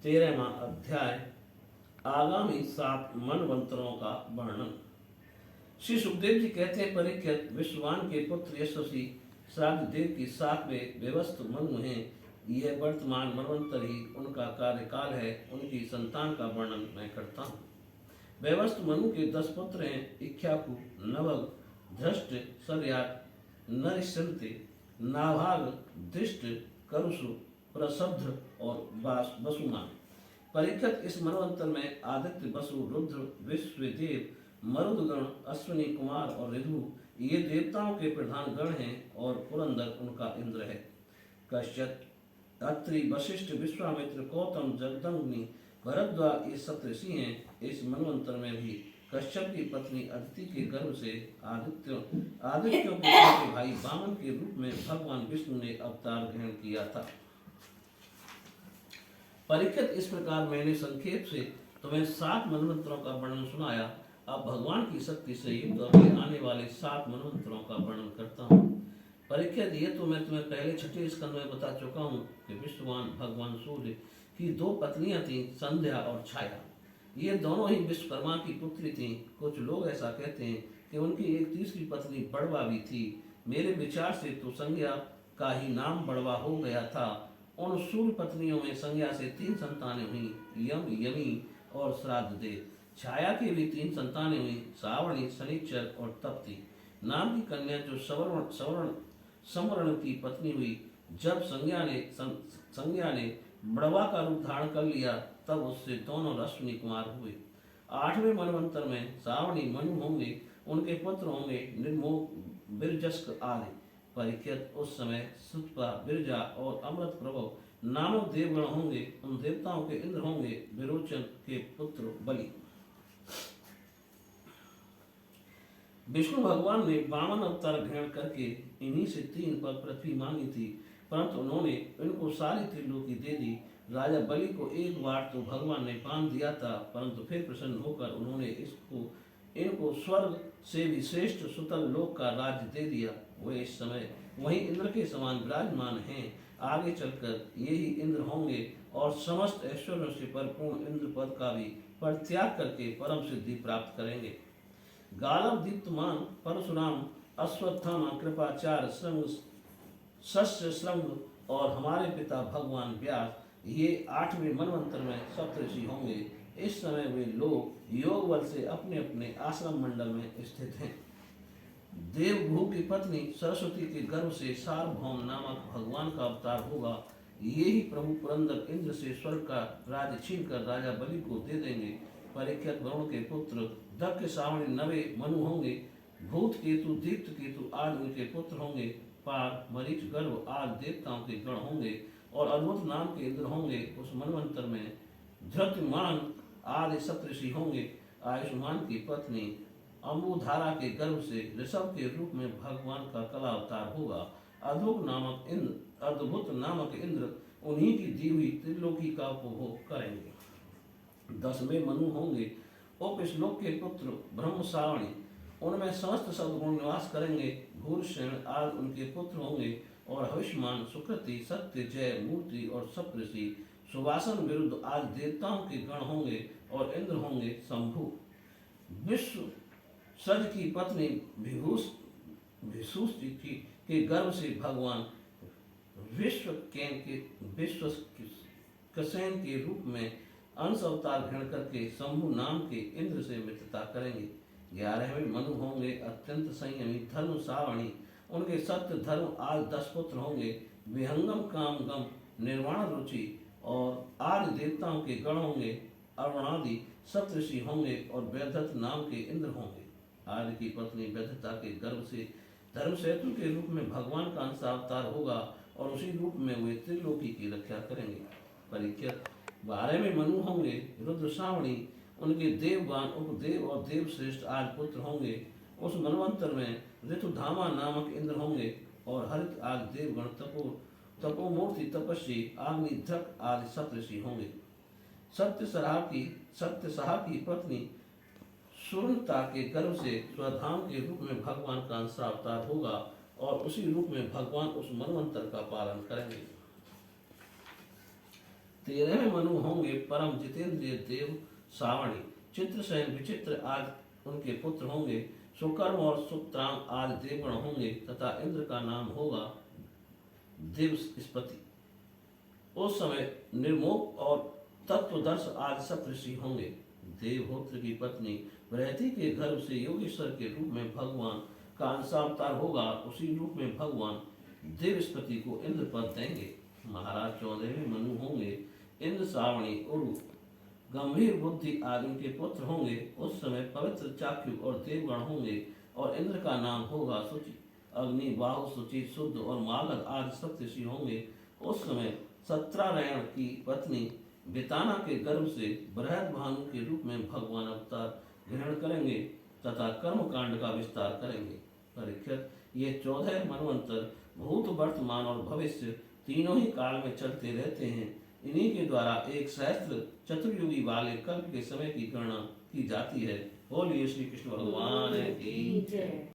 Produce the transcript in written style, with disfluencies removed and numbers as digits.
13वां अध्याय आगामी 7 मनवंतरों का वर्णन। श्री सुखदेव जी कहते हैं, परीक्षित, विश्ववान के पुत्र यशस्वी श्राद्ध देव की 7वें व्यवस्थ मनु हैं। यह वर्तमान मनवंतर ही उनका कार्यकाल है। उनकी संतान का वर्णन मैं करता हूँ। व्यवस्थ मनु के 10 पुत्र हैं, इक्ष्वाकु, नवग, धृष्ट, सर्याट, नरिश्रंते, नाभाग, दृष्ट, करुषु, प्रसब्ध और वसुमान। परीक्षित, इस मनवंतर में आदित्य, वसु, रुद्र, विश्वदेव, मरुदगण, अश्विनी कुमार और ऋतु ये देवताओं के प्रधान गण हैं और पुरंदर उनका इंद्र है। कश्यप, अत्रि, वशिष्ठ, विश्वामित्र, गौतम, जगदग्नि, भरद्वाज ये सप्तऋषि हैं। इस मनवंतर में भी कश्यप की पत्नी अदिति के गर्भ से आदित्यों के भाई वामन के रूप में भगवान विष्णु ने अवतार ग्रहण किया था। परीक्षित, इस प्रकार मैंने संक्षेप से तुम्हें 7 मनवंतरों का वर्णन सुनाया। अब भगवान की शक्ति से युक्त अगले आने वाले 7 मनवंतरों का वर्णन करता हूँ। परीक्षित, ये तो मैं तुम्हें पहले 6ठे स्कंद में बता चुका हूँ कि विश्ववान भगवान सूर्य की 2 पत्नियां थीं, संध्या और छाया। ये दोनों ही विश्वकर्मा की पुत्री थीं। कुछ लोग ऐसा कहते हैं कि उनकी एक तीसरी पत्नी बड़वा भी थी। मेरे विचार से तो संज्ञा का ही नाम बड़वा हो गया था। उन सूर्य पत्नियों में संज्ञा से 3 संतानें हुई, यम, यमी और श्राद्ध देव। छाया की भी 3 संतानें हुई, सावणी, शनिचर और तप्ती नाम की कन्या जो संवरण की पत्नी हुई। जब संज्ञा ने बड़वा का रूप धारण कर लिया, तब उससे दोनों अश्विनी कुमार हुए। 8वें मनवंतर में सावणी मनु होंगे, उनके पुत्र होंगे निर्मोह, बिरजस्क आदि। परीक्षित, उस समय सुतपा, बिरजा और अमृत प्रभव नामक देवगण होंगे। उन देवताओं के इंद्र होंगे विरोचन के पुत्र बलि। विष्णु भगवान ने वामन अवतार ग्रहण करके इन्हीं से 3 पर पृथ्वी मांगी थी, परंतु उन्होंने इनको सारी त्रिलोकी दे दी। राजा बलि को एक बार तो भगवान ने बांध दिया था, परंतु फिर प्रसन्न होकर उन्होंने इनको स्वर्ग से भी श्रेष्ठ सुतल लोक का राज्य दे दिया। वे इस समय वहीं इंद्र के समान विराजमान हैं। आगे चलकर ये ही इंद्र होंगे और समस्त ऐश्वर्यों से परिपूर्ण इंद्र पद का भी परित्याग करके परम सिद्धि प्राप्त करेंगे। गालव, दीप्तमान, परशुराम, अश्वत्थामा, कृपाचार्य, शस्य श्रृंग और हमारे पिता भगवान व्यास ये 8वें मनवंतर में सप्तऋषि होंगे। इस समय वे लोग योग बल से अपने अपने आश्रम मंडल में स्थित हैं। देवभू की पत्नी सरस्वती के गर्भ से सार्वभौम नामक भगवान का अवतार होगा। ये ही प्रभु पुरंदर इंद्र से स्वर्ग का राज्य छीनकर राजा बलि को दे देंगे। परीक्षित, वरुण के पुत्र दक्ष, सावणी, नवे मनु होंगे। भूत केतु, दीप्त केतु आदि उनके पुत्र होंगे। पार, मरीच, गर्भ आदि देवताओं के गण होंगे और अद्भुत नाम के इंद्र होंगे। उस मनवंतर में धृतमान आदि सप्तऋषि होंगे। आयुष्मान की पत्नी अम्बुधारा के गर्भ से ऋषभ के रूप में भगवान का कला अवतार होगा। अद्भुत नामक इंद्र उन्हीं की दी हुई त्रिलोकी का उपभोग करेंगे। 10वें मनु होंगे, उपश्लोक के पुत्र ब्रह्म, सावणी, उनमें समस्त सद्गुण निवास करेंगे। भूरसेन आदि उनके पुत्र होंगे और हविष्मान, सुकृति, सत्य, जय, मूर्ति और सप्तऋषि, सुवासन, विरुद्ध आदि देवताओं के गण होंगे और इंद्र होंगे शंभु। विश्व सज की पत्नी भिषुष के गर्भ से भगवान विश्वक्सेन के रूप में अंश अवतार ग्रहण करके शंभु नाम के इंद्र से मित्रता करेंगे। 11वें मनु होंगे, अत्यंत संयमी, धर्म, सावणी, उनके सत्य, धर्म आदि 10 पुत्र होंगे। विहंगम, काम, गम, निर्वाण रुचि और आदि देवताओं के गण होंगे। अरुणादि सप्तऋषि होंगे और वैदत्त नाम के इंद्र होंगे। आदि की पत्नी वैदत्ता के गर्भ से धर्मसेतु के रूप में भगवान का अंश अवतार होगा और उसी रूप में वे त्रिलोकी की रक्षा करेंगे। परीक्षित, 12वें मनु होंगे, रुद्र, सावणी, उनके देववान, उपदेव और देवश्रेष्ठ आदि पुत्र होंगे। उस मनवंतर में ऋतुधामा नामक इंद्र होंगे और हरित आदि देवगण, तपोमूर्ति, तपस्वी, अग्निध्रक आदि सप्तऋषि होंगे। सत्यसहा की पत्नी सुरनता के गर्भ से स्वधाम के रूप में भगवान का अंश अवतार होगा और उसी रूप में भगवान उस मनवंतर का पालन करेंगे। 13वें मनु होंगे परम जितेंद्रिय देव सावणी। चित्रसेन विचित्र आदि उनके पुत्र होंगे। सुकर्म और सुत्रांग आदि देवगण होंगे तथा इंद्र का नाम होगा दिवस्पति। उस समय निर्मोक और तत्वदर्श आदि सप्तऋषि होंगे। देवहोत्र की पत्नी बृहति के गर्भ से योगेश्वर के रूप में भगवान का अंशावतार होगा। उसी रूप में भगवान देवस्पति को इंद्र पद देंगे। महाराज 14वें मनु होंगे इंद्र सावणी उरु गंभीर बुद्धि आदि उनके पुत्र होंगे। उस समय पवित्र चाक्यु और देवगण होंगे और इंद्र का नाम होगा शुचि। अग्नि बाहु शुचि शुद्ध और मागध आदि सप्तऋषि होंगे। उस समय सत्रायण की पत्नी बेताना के गर्भ से बृहद भानु के रूप में भगवान अवतार ग्रहण करेंगे तथा कर्म कांड का विस्तार करेंगे। परीक्षित, ये 14 मनवंतर भूत वर्तमान और भविष्य तीनों ही काल में चलते रहते हैं। इन्हीं के द्वारा एक सहस्त्र चतुर्युगी वाले कल्प के समय की गणना की जाती है। बोलिए श्री कृष्ण भगवान की जय।